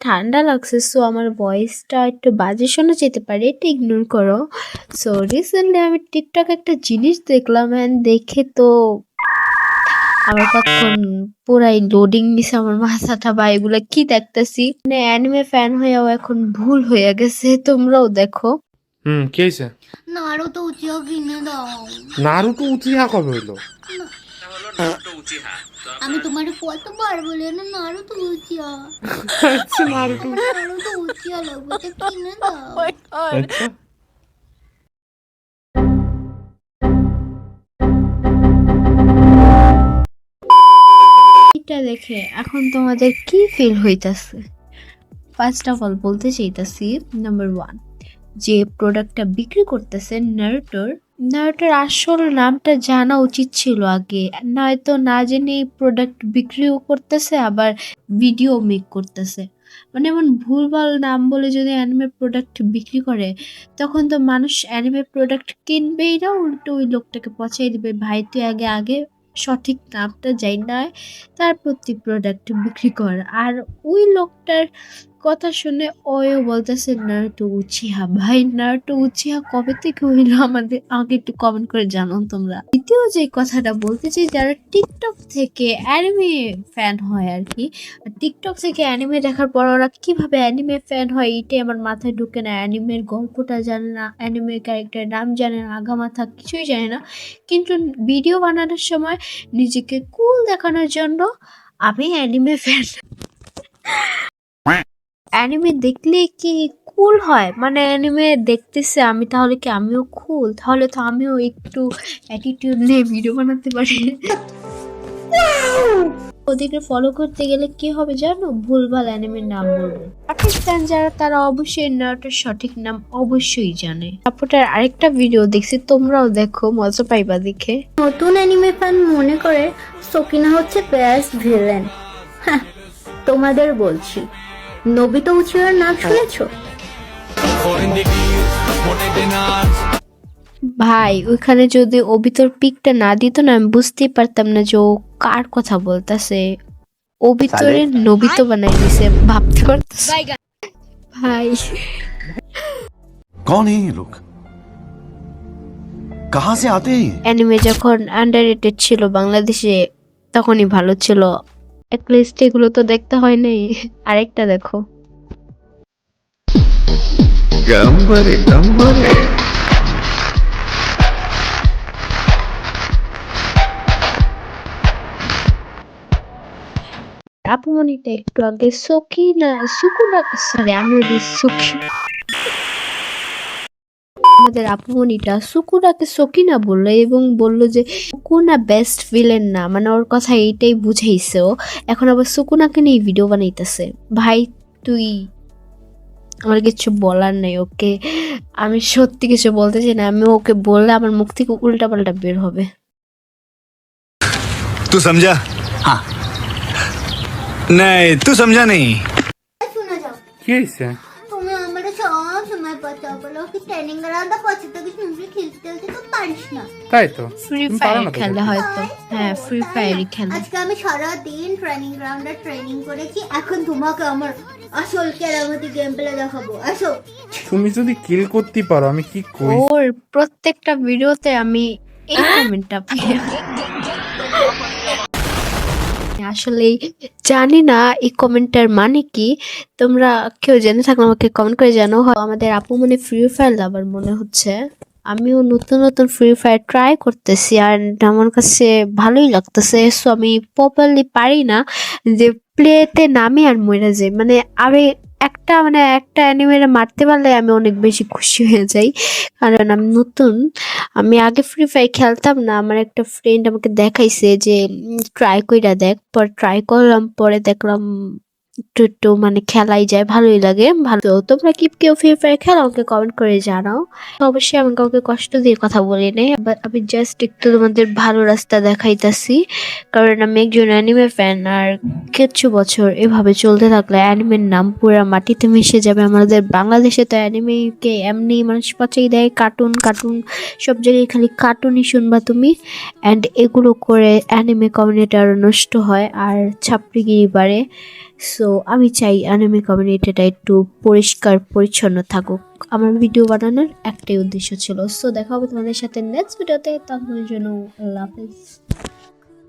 ঠান্ডা লাগছে, সো আমার ভয়েসটা একটু বাজে শোনা যেতে পারে, এটা ইগনোর করো। সো রিসেন্টলি আমি টিকটক একটা জিনিস দেখলাম, অ্যান্ড দেখে তো আমার কতক্ষণ পুরাই লোডিং নিছে আমার মাথাটা, বা এগুলা কি দেখতেছি, মানে অ্যানিমে ফ্যান হয়েও এখন ভুল হয়ে গেছে। তোমরাও দেখো। কি হয়েছে? নারুতো উচিয়া কিনে দাও। নারুটো উচিহা কবে হইলো? আমি তোমার কতবার বলি না নারুতো উচিয়া। আচ্ছা নারুটো নারুতো উচিয়া লাগবে, তো কিনে দাও। আচ্ছা এটা দেখে এখন তোমাদের কি ফিল হইতাছে? ফার্স্ট অফ অল বলতে চাইতাছি, নাম্বার 1, যে প্রোডাক্টটা বিক্রি করতেছে নারুটোর আসল নামটা জানা উচিত ছিল আগে, নয়তো না জেনে প্রোডাক্ট বিক্রিও করতেছে, আবার ভিডিও মেক করতেছে। মানে এমন ভুলভাল নাম বলে যদি অ্যানিমে প্রোডাক্ট বিক্রি করে, তখন তো মানুষ অ্যানিমে প্রোডাক্ট কিনবেই না, উল্টো ওই লোকটাকে পচাই দিবে। ভাই তুই আগে আগে সঠিক নামটা যাই না, তারপর তুই প্রোডাক্ট বিক্রি কর। আর ওই লোকটার কথা শুনে ওও বলতেছে নারুটো উচিহা। ভাই নারুটো উচিহা কবে থেকে হইলো আমাদের আগে একটু কমেন্ট করে জানাও তোমরা। দ্বিতীয় যে কথাটা বলতে চাই, যারা টিকটক থেকে অ্যানিমে ফ্যান হয় আর কি, টিকটক থেকে অ্যানিমে দেখার পর ওরা কিভাবে অ্যানিমে ফ্যান হয় এটাই আমার মাথায় ঢুকে না। অ্যানিমের গল্পটা জানে না, অ্যানিমের ক্যারেক্টারের নাম জানে না, আগামাথা কিছুই জানে না, কিন্তু ভিডিও বানানোর সময় নিজেকে কুল দেখানোর জন্য আমি অ্যানিমে ফ্যান। অ্যানিমে দেখলে কি কুল হয়? মানে অ্যানিমে দেখতেছে আমি, তাহলে কি আমিও কুল? তাহলে তো আমিও একটু অ্যাটিটিউড নিয়ে ভিডিও বানাতে পারি। ওদেরকে ফলো করতে গেলে কি হবে জানো? ভুলভাল অ্যানিমের নাম বলবে। পাকিস্তান যারা, তারা অবশ্যই নারুটোর সঠিক নাম অবশ্যই জানে। তারপরটার আরেকটা ভিডিও দেখছি, তোমরাও দেখো, মজা পাইবা দেখে। নতুন অ্যানিমে ফ্যান মনে করে সকিনা হচ্ছে বেস্ট ভিলেন। তোমাদের বলছি, নোবিতা উচিয়ার নাম শুনেছো? ভাই ওইখানে যদি অবিতর পিকটা না দিত না, আমি বুঝতেই পারতাম না যে ও কার কথা বলতেছে। অবিতরে নবিত বানাই দিছে, ভাবতে পারতেছে। ভাই कौन है ये लोग? कहां से आते हैं? অ্যানিমে যখন আন্ডাররেটেড ছিল বাংলাদেশে, তখনই ভালো ছিল। অ্যাটলিস্ট এগুলো তো দেখতে হয় নাই। আরেকটা দেখো। गंबरे गंबरे আপুমনিটা একটু আগে সকিনা সুকুনা, সরি আমি সুখী, আমাদের আপুমনিটা সুকুনাকে সকিনা বললো এবং বললো যে সুকুনা বেস্ট ভিলেন না, মানে ওর কথা এইটাই বুঝাইছে ও। এখন আবার সুকুনাকে নিয়ে ভিডিও বানাইতেছে। ভাই তুই, আমার কিছু বলার নেই ওকে, আমি সত্যি কিছু বলতে চাই না। আমি ওকে বললে আমার মুখ থেকে উল্টা পাল্টা বের হবে। तू समझा? हाँ नहीं तू समझा नहीं। শুনে যাও, কি হয়েছে? তুমি আমার সব সময় কথা বলো কি ট্রেনিং গ্রাউন্ডে পৌঁছে থেকে তুমি খেলতে তো পারিস না। তাই তো ফ্রি তুমি পারো ফায়ার না তো খেলে খেলতে। হয়তো, হ্যাঁ ফ্রি ফায়ারই খেলে। আজকে আমি সারা দিন ট্রেনিং গ্রাউন্ডে ট্রেনিং করেছি, এখন তোমাকে আমার আসল কেরামতি গেম প্লে দেখাবো। আসো। তুমি যদি কিল করতে পারো আমি কি কই? ওর প্রত্যেকটা ভিডিওতে আমি এই কমেন্টটা পাই। আসলে জানি না এই কমেন্টের মানে কি, তোমরা কেউ জেনে থাকলে আমাকে কমেন্ট করে জানো। আমাদের আপু মনে ফ্রি ফায়ার লাভার মনে হচ্ছে। আমিও নতুন নতুন ফ্রি ফায়ার ট্রাই করতেছি, আর আমার কাছে ভালোই লাগতেছে। সো আমি প্রপারলি পারি না যে প্লেতে নামে আর মরে যাই, মানে আমি একটা অ্যানিমেরে মারতে পারলে আমি অনেক বেশি খুশি হয়ে যাই, কারণ আমি নতুন। আমি আগে ফ্রি ফায়ার খেলতাম না, আমার একটা ফ্রেন্ড আমাকে দেখাইছে যে ট্রাই কইরা দেখ, পর ট্রাই করলাম, পরে দেখলাম একটু একটু মানে খেলাই যায়, ভালোই লাগে। ভালো, তোমরা কি কেউ ফ্রি ফায়ার খেলো? আমাকে কমেন্ট করে জানাও। অবশ্যই আমি কাউকে কষ্ট দিয়ে কথা বলি নাই, বাট আমি জাস্ট একটু তোমাদের ভালো রাস্তা দেখাইতাছি, কারণ আমি একজন অ্যানিমে ফ্যান। আর কিছু বছর এভাবে চলতে থাকলে অ্যানিমের নাম পুরা মাটিতে মিশে যাবে। আমাদের বাংলাদেশে তো অ্যানিমেকে এমনি মানুষ পচাই দেয়, কার্টুন কার্টুন, সব জায়গায় খালি কার্টুনই শুনবা তুমি। অ্যান্ড এগুলো করে অ্যানিমে কমিউনিটি আরও নষ্ট হয় আর ছাপড়িগিরি বাড়ে। সো সো আমি চাই অ্যানিমে কমিউনিটিটা একটু পরিষ্কার পরিচ্ছন্ন থাকুক। আমার ভিডিও বানানোর একটাই উদ্দেশ্য ছিল। সো দেখা হবে তোমাদের সাথে নেক্সট ভিডিওতে, ততক্ষণের জন্য আল্লাহ হাফেজ।